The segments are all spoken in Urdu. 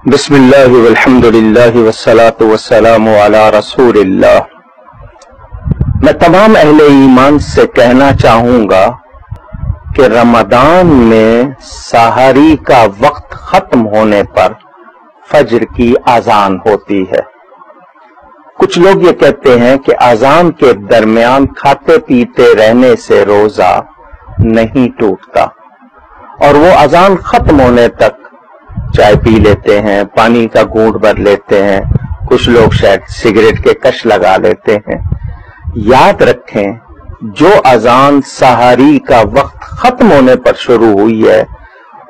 بسم اللہ والحمدللہ والصلاة والسلام علی رسول اللہ۔ میں تمام اہل ایمان سے کہنا چاہوں گا کہ رمضان میں سحری کا وقت ختم ہونے پر فجر کی اذان ہوتی ہے۔ کچھ لوگ یہ کہتے ہیں کہ اذان کے درمیان کھاتے پیتے رہنے سے روزہ نہیں ٹوٹتا، اور وہ اذان ختم ہونے تک چائے پی لیتے ہیں، پانی کا گھونٹ بھر لیتے ہیں، کچھ لوگ شاید سگریٹ کے کش لگا لیتے ہیں۔ یاد رکھیں، جو اذان سحری کا وقت ختم ہونے پر شروع ہوئی ہے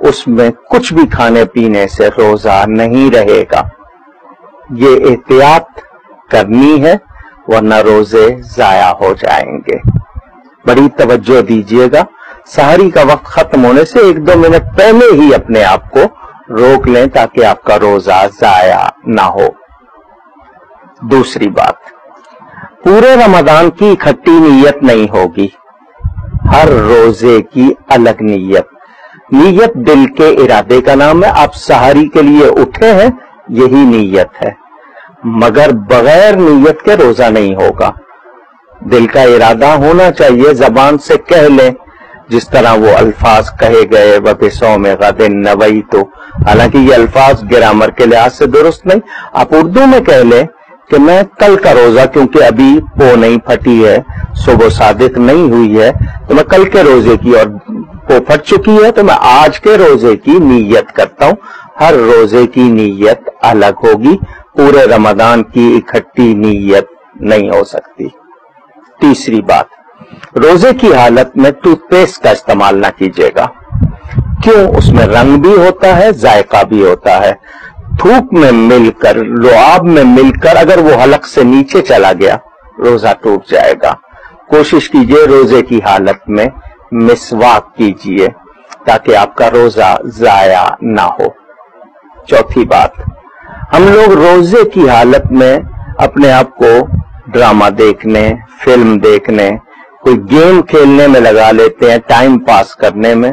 اس میں کچھ بھی کھانے پینے سے روزہ نہیں رہے گا۔ یہ احتیاط کرنی ہے ورنہ روزے ضائع ہو جائیں گے۔ بڑی توجہ دیجیے گا، سحری کا وقت ختم ہونے سے 1-2 منٹ پہلے ہی اپنے آپ کو روک لیں تاکہ آپ کا روزہ ضائع نہ ہو۔ دوسری بات، پورے رمضان کی اکٹھی نیت نہیں ہوگی، ہر روزے کی الگ نیت۔ نیت دل کے ارادے کا نام ہے۔ آپ سحری کے لیے اٹھے ہیں، یہی نیت ہے، مگر بغیر نیت کے روزہ نہیں ہوگا۔ دل کا ارادہ ہونا چاہیے، زبان سے کہہ لیں جس طرح وہ الفاظ کہے گئے وَبِصَوْمِ غَدٍ نَوَيْتُ، حالانکہ یہ الفاظ گرامر کے لحاظ سے درست نہیں۔ آپ اردو میں کہہ لیں کہ میں کل کا روزہ، کیونکہ ابھی پو نہیں پھٹی ہے، صبح صادق نہیں ہوئی ہے، تو میں کل کے روزے کی، اور پو پھٹ چکی ہے تو میں آج کے روزے کی نیت کرتا ہوں۔ ہر روزے کی نیت الگ ہوگی، پورے رمضان کی اکٹھی نیت نہیں ہو سکتی۔ تیسری بات، روزے کی حالت میں ٹوتھ پیسٹ کا استعمال نہ کیجیے گا۔ کیوں؟ اس میں رنگ بھی ہوتا ہے، ذائقہ بھی ہوتا ہے۔ تھوک میں مل کر، لعاب میں مل کر اگر وہ حلق سے نیچے چلا گیا روزہ ٹوٹ جائے گا۔ کوشش کیجیے روزے کی حالت میں مسواک کیجیے تاکہ آپ کا روزہ ضائع نہ ہو۔ چوتھی بات، ہم لوگ روزے کی حالت میں اپنے آپ کو ڈرامہ دیکھنے، فلم دیکھنے، کوئی گیم کھیلنے میں لگا لیتے ہیں، ٹائم پاس کرنے میں۔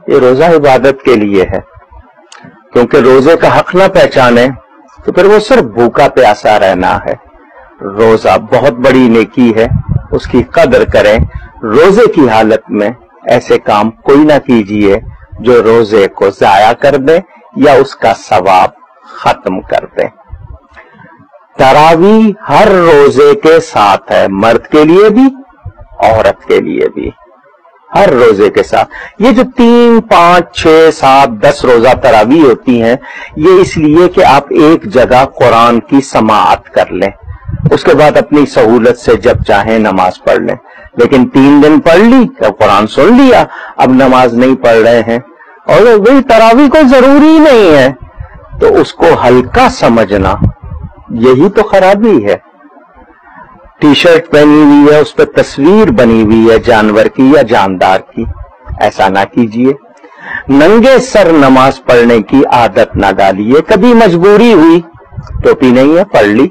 یہ روزہ عبادت کے لیے ہے، کیونکہ روزے کا حق نہ پہچانے تو پھر وہ صرف بھوکا پیاسا رہنا ہے۔ روزہ بہت بڑی نیکی ہے، اس کی قدر کریں۔ روزے کی حالت میں ایسے کام کوئی نہ کیجیے جو روزے کو ضائع کر دے یا اس کا ثواب ختم کر دے۔ تراویح ہر روزے کے ساتھ ہے، مرد کے لیے بھی عورت کے لیے بھی، ہر روزے کے ساتھ۔ یہ جو 3، 5، 6، 7، 10 روزہ تراویح ہوتی ہیں، یہ اس لیے کہ آپ ایک جگہ قرآن کی سماعت کر لیں، اس کے بعد اپنی سہولت سے جب چاہیں نماز پڑھ لیں۔ لیکن 3 دن پڑھ لی، اب قرآن سن لیا، اب نماز نہیں پڑھ رہے ہیں، اور وہی تراویح کوئی ضروری نہیں ہے، تو اس کو ہلکا سمجھنا یہی تو خرابی ہے۔ ٹی شرٹ پہنی ہوئی ہے، اس پہ تصویر بنی ہوئی ہے جانور کی یا جاندار کی، ایسا نہ کیجیے۔ ننگے سر نماز پڑھنے کی عادت نہ ڈالیے۔ کبھی مجبوری ہوئی، ٹوپی نہیں ہے پڑھ لی،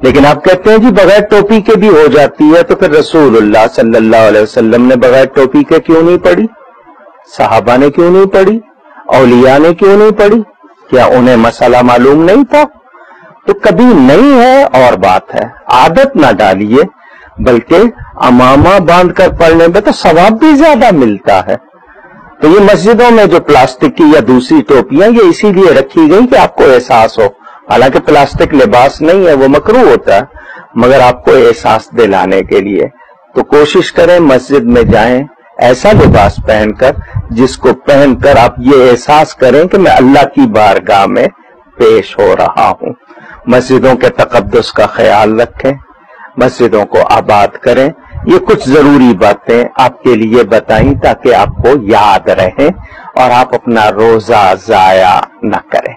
لیکن آپ کہتے ہیں جی بغیر ٹوپی کے بھی ہو جاتی ہے، تو پھر رسول اللہ صلی اللہ علیہ وسلم نے بغیر ٹوپی کے کیوں نہیں پڑھی؟ صحابہ نے کیوں نہیں پڑھی؟ اولیاء نے کیوں نہیں پڑھی؟ کیا انہیں مسئلہ معلوم نہیں تھا؟ تو کبھی نہیں ہے اور بات ہے، عادت نہ ڈالیے، بلکہ امامہ باندھ کر پڑھنے میں تو ثواب بھی زیادہ ملتا ہے۔ تو یہ مسجدوں میں جو پلاسٹک کی یا دوسری ٹوپیاں، یہ اسی لیے رکھی گئی کہ آپ کو احساس ہو، حالانکہ پلاسٹک لباس نہیں ہے، وہ مکروہ ہوتا ہے، مگر آپ کو احساس دلانے کے لیے۔ تو کوشش کریں مسجد میں جائیں ایسا لباس پہن کر جس کو پہن کر آپ یہ احساس کریں کہ میں اللہ کی بارگاہ میں پیش ہو رہا ہوں۔ مسجدوں کے تقدس کا خیال رکھیں، مسجدوں کو آباد کریں۔ یہ کچھ ضروری باتیں آپ کے لیے بتائیں تاکہ آپ کو یاد رہیں اور آپ اپنا روزہ ضائع نہ کریں۔